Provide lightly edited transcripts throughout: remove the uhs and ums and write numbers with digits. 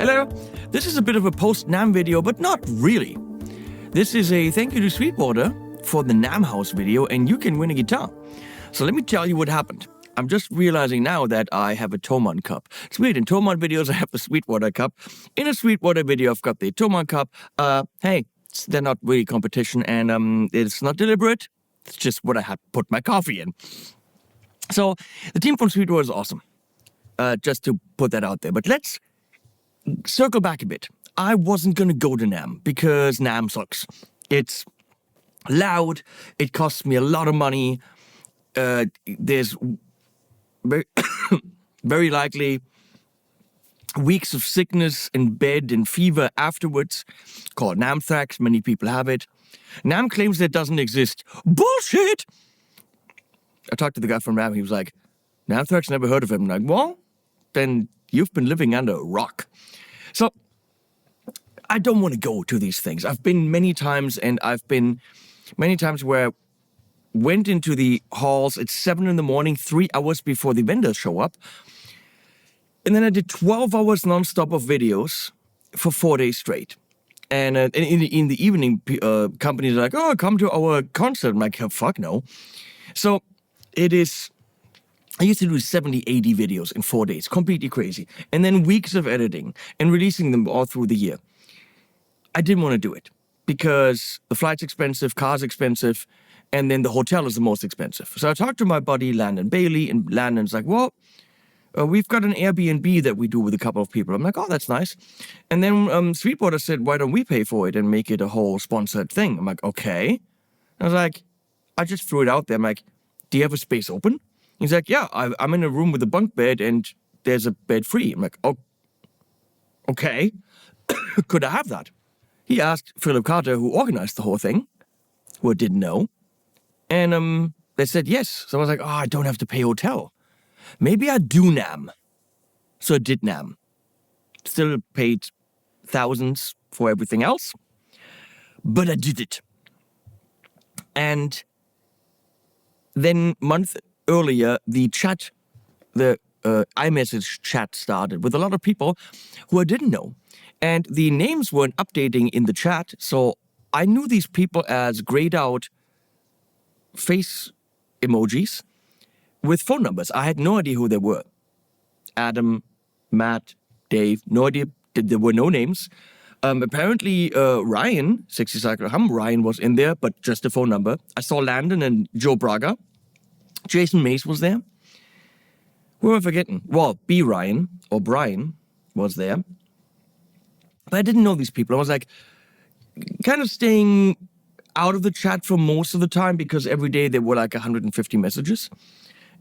Hello, this is a bit of a post-NAMM video, but not really. This is a thank you to Sweetwater for the NAMM House video, and you can win a guitar. So let me tell you what happened. I'm just realizing now that I have a Thomann cup. It's weird, in Thomann videos I have the Sweetwater cup. In a Sweetwater video I've got the Thomann cup. Hey, they're not really competition, and it's not deliberate. It's just what I had put my coffee in. So the team from Sweetwater is awesome. Just to put that out there. But let's circle back a bit. I wasn't going to go to NAMM because NAMM sucks. It's loud. It costs me a lot of money. There's very, very likely weeks of sickness in bed and fever afterwards, called NAMM thax. Many people have it. NAMM claims that it doesn't exist. Bullshit! I talked to the guy from NAMM. He was like, NAMM thax, never heard of him. I'm like, well, then you've been living under a rock. So I don't want to go to these things. I've been many times, and I've been many times where I went into the halls at 7 in the morning, 3 hours before the vendors show up. And then I did 12 hours nonstop of videos for 4 days straight. And in the evening, companies are like, oh, come to our concert. I'm like, oh, fuck no. So it is... I used to do 70, 80 videos in 4 days, completely crazy. And then weeks of editing and releasing them all through the year. I didn't want to do it because the flight's expensive, car's expensive, and then the hotel is the most expensive. So I talked to my buddy, Landon Bailey, and Landon's like, well, we've got an Airbnb that we do with a couple of people. I'm like, oh, that's nice. And then Sweetwater said, why don't we pay for it and make it a whole sponsored thing? I'm like, okay. I was like, I just threw it out there. I'm like, do you have a space open? He's like, yeah, I'm in a room with a bunk bed and there's a bed free. I'm like, oh, okay. Could I have that? He asked Philip Carter, who organized the whole thing, who I didn't know. And they said yes. So I was like, oh, I don't have to pay hotel. Maybe I do NAMM. So I did NAMM. Still paid thousands for everything else. But I did it. And then month earlier, the chat, the iMessage chat started with a lot of people who I didn't know. And the names weren't updating in the chat, so I knew these people as grayed out face emojis with phone numbers. I had no idea who they were. Adam, Matt, Dave, no idea. There were no names. Apparently, Ryan, 60 Cycle Hum, Ryan was in there, but just a phone number. I saw Landon and Joe Braga. Jason Mays was there. Who am I forgetting? Well, B. Ryan, or Brian, was there. But I didn't know these people. I was like, kind of staying out of the chat for most of the time because every day there were like 150 messages.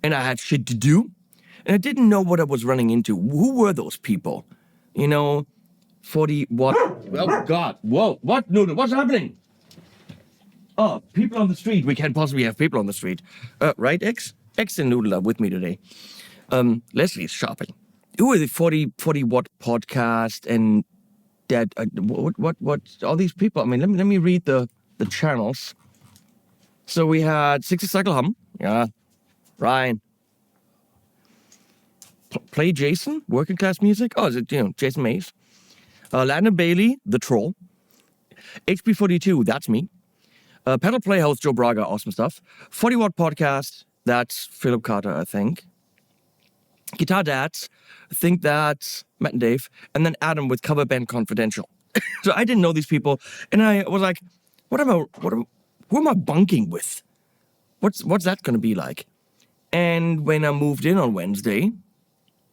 And I had shit to do. And I didn't know what I was running into. Who were those people? You know, 40 what? Oh, God. Whoa. What? No, what's happening? Oh, people on the street. We can't possibly have people on the street. Right, X? X and Noodle are with me today. Leslie's shopping. Who are the 40 Watt podcast and that, what, all these people? I mean, let me read the channels. So we had 60 Cycle Hum. Yeah. Ryan. Play Jason, Working Class Music. Oh, is it, Jason Mays? Landon Bailey, The Troll. HP42, that's me. Pedal Playhouse, Joe Braga, awesome stuff. 40 Watt Podcast, that's Philip Carter, I think. Guitar Dads, I think that's Matt and Dave. And then Adam with Cover Band Confidential. So I didn't know these people. And I was like, who am I bunking with? What's that going to be like? And when I moved in on Wednesday,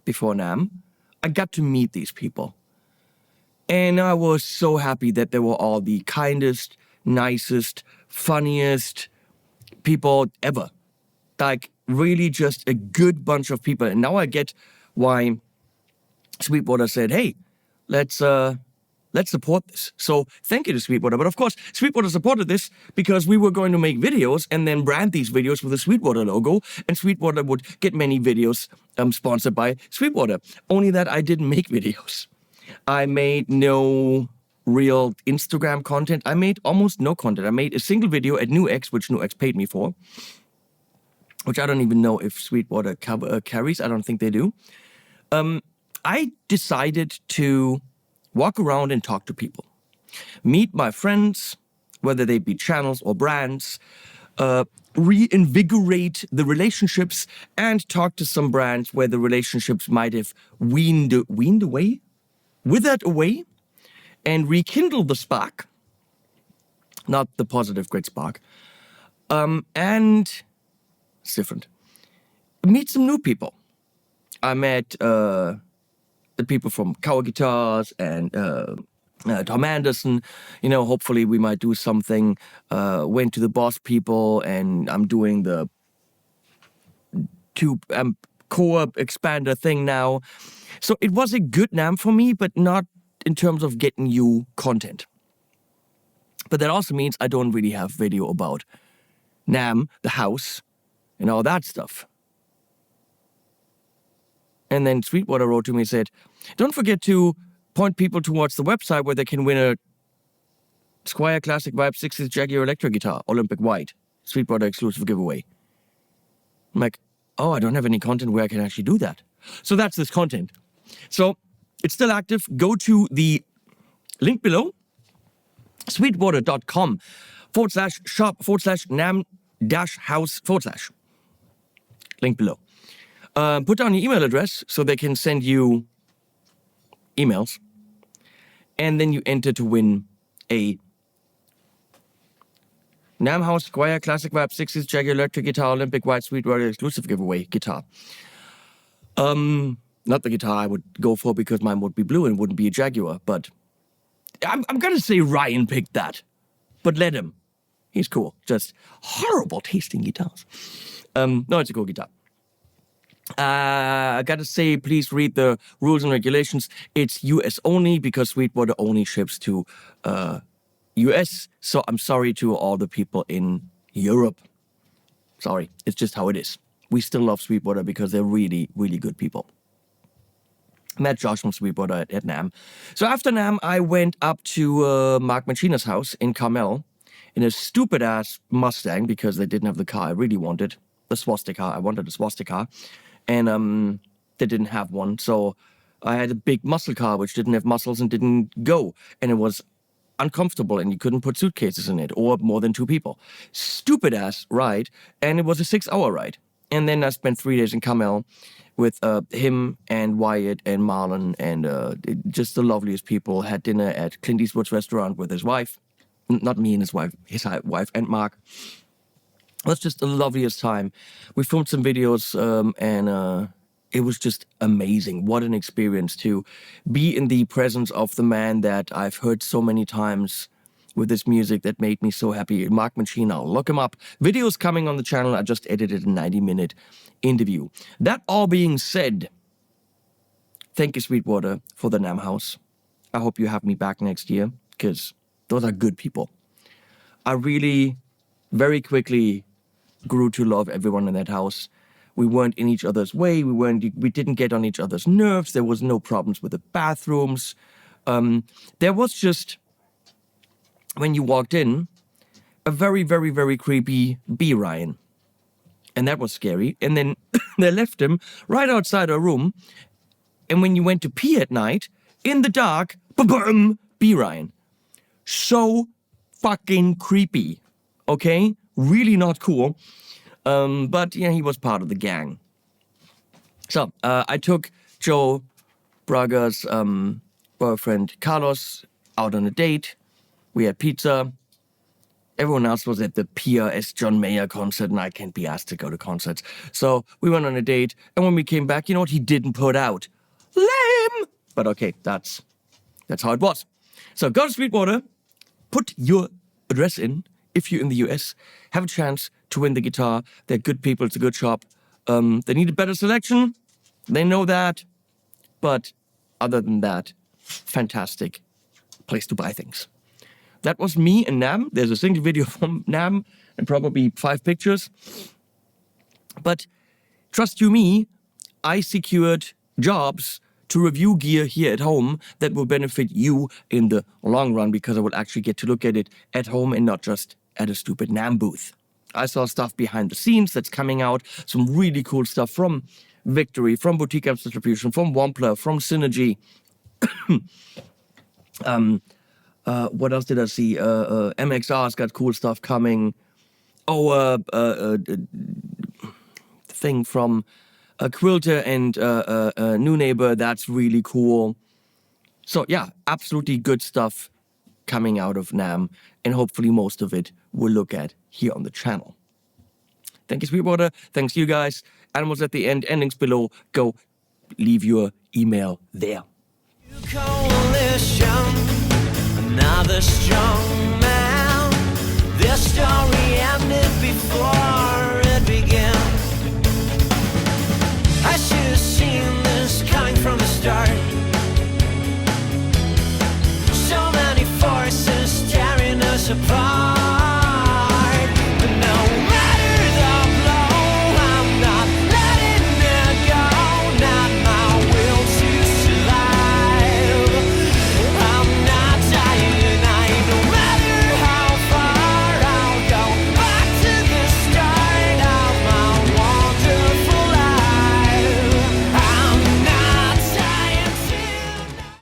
before NAMM, I got to meet these people. And I was so happy that they were all the kindest, nicest, funniest people ever. Like, really just a good bunch of people. And now I get why Sweetwater said, hey, let's support this. So thank you to Sweetwater. But of course, Sweetwater supported this because we were going to make videos and then brand these videos with a Sweetwater logo. And Sweetwater would get many videos sponsored by Sweetwater. Only that I didn't make videos. I made no real Instagram content. I made almost no content. I made a single video at NewX, which NewX paid me for, which I don't even know if Sweetwater carries. I don't think they do. I decided to walk around and talk to people. Meet my friends, whether they be channels or brands, reinvigorate the relationships, and talk to some brands where the relationships might have withered away, and rekindle the spark, not the positive great spark, and it's different. Meet some new people. I met the people from Cower Guitars and Tom Anderson. Hopefully we might do something. Went to the Boss people, and I'm doing the tube co-op expander thing now. So it was a good NAMM for me, but not in terms of getting you content. But that also means I don't really have video about NAMM, the house, and all that stuff. And then Sweetwater wrote to me and said, don't forget to point people towards the website where they can win a Squier Classic Vibe 60s Jaguar electric guitar, Olympic White, Sweetwater exclusive giveaway. I'm like, oh, I don't have any content where I can actually do that. So that's this content. So it's still active. Go to the link below, sweetwater.com/shop/NAMM-house/. Link below. Put down your email address so they can send you emails. And then you enter to win a NAMM House Squier Classic Vibe 60s Jaguar electric guitar, Olympic White Sweetwater exclusive giveaway guitar. Not the guitar I would go for because mine would be blue and wouldn't be a Jaguar, but I'm gonna say Ryan picked that. But let him. He's cool. Just horrible tasting guitars. No, it's a cool guitar. I gotta say, please read the rules and regulations. It's US only because Sweetwater only ships to US. So I'm sorry to all the people in Europe. Sorry, it's just how it is. We still love Sweetwater because they're really, really good people. Met Josh from Sweetwater at NAMM. So after NAMM, I went up to Mark Mancina's house in Carmel in a stupid-ass Mustang because they didn't have the car I really wanted. The swastika. I wanted a swastika. And they didn't have one. So I had a big muscle car which didn't have muscles and didn't go. And it was uncomfortable and you couldn't put suitcases in it or more than 2 people. Stupid-ass ride. And it was a 6-hour ride. And then I spent 3 days in Carmel with him and Wyatt and Marlon and just the loveliest people. Had dinner at Clint Eastwood's restaurant with his wife. Not me and his wife and Mark. It was just the loveliest time. We filmed some videos and it was just amazing. What an experience to be in the presence of the man that I've heard so many times with this music that made me so happy. Mark Mancina, look him up. Videos coming on the channel. I just edited a 90-minute interview. That all being said, thank you, Sweetwater, for the NAMM House. I hope you have me back next year because those are good people. I really, very quickly grew to love everyone in that house. We weren't in each other's way. We didn't get on each other's nerves. There was no problems with the bathrooms. There was just, when you walked in, a very, very, very creepy B. Ryan. And that was scary. And then they left him right outside our room. And when you went to pee at night, in the dark, B. Ryan. So fucking creepy. Okay? Really not cool. But yeah, he was part of the gang. So I took Joe Braga's boyfriend Carlos out on a date. We had pizza. Everyone else was at the PRS John Mayer concert, and I can't be asked to go to concerts. So we went on a date, and when we came back, you know what he didn't put out? Lame! But okay, that's how it was. So go to Sweetwater, put your address in. If you're in the US, have a chance to win the guitar. They're good people. It's a good shop. They need a better selection. They know that. But other than that, fantastic place to buy things. That was me and NAMM. There's a single video from NAMM and probably 5 pictures. But trust you me, I secured jobs to review gear here at home that will benefit you in the long run because I will actually get to look at it at home and not just at a stupid NAMM booth. I saw stuff behind the scenes that's coming out, some really cool stuff from Victory, from Boutique Amps Distribution, from Wampler, from Synergy. What else did I see? MXR's got cool stuff coming. Oh, thing from Quilter and New Neighbor, that's really cool. So yeah, absolutely good stuff coming out of NAMM, and hopefully most of it we'll look at here on the channel. Thank you, Sweetwater. Thanks you guys. Animals at the end, endings below. Go leave your email there. Coalition, another strong man. This story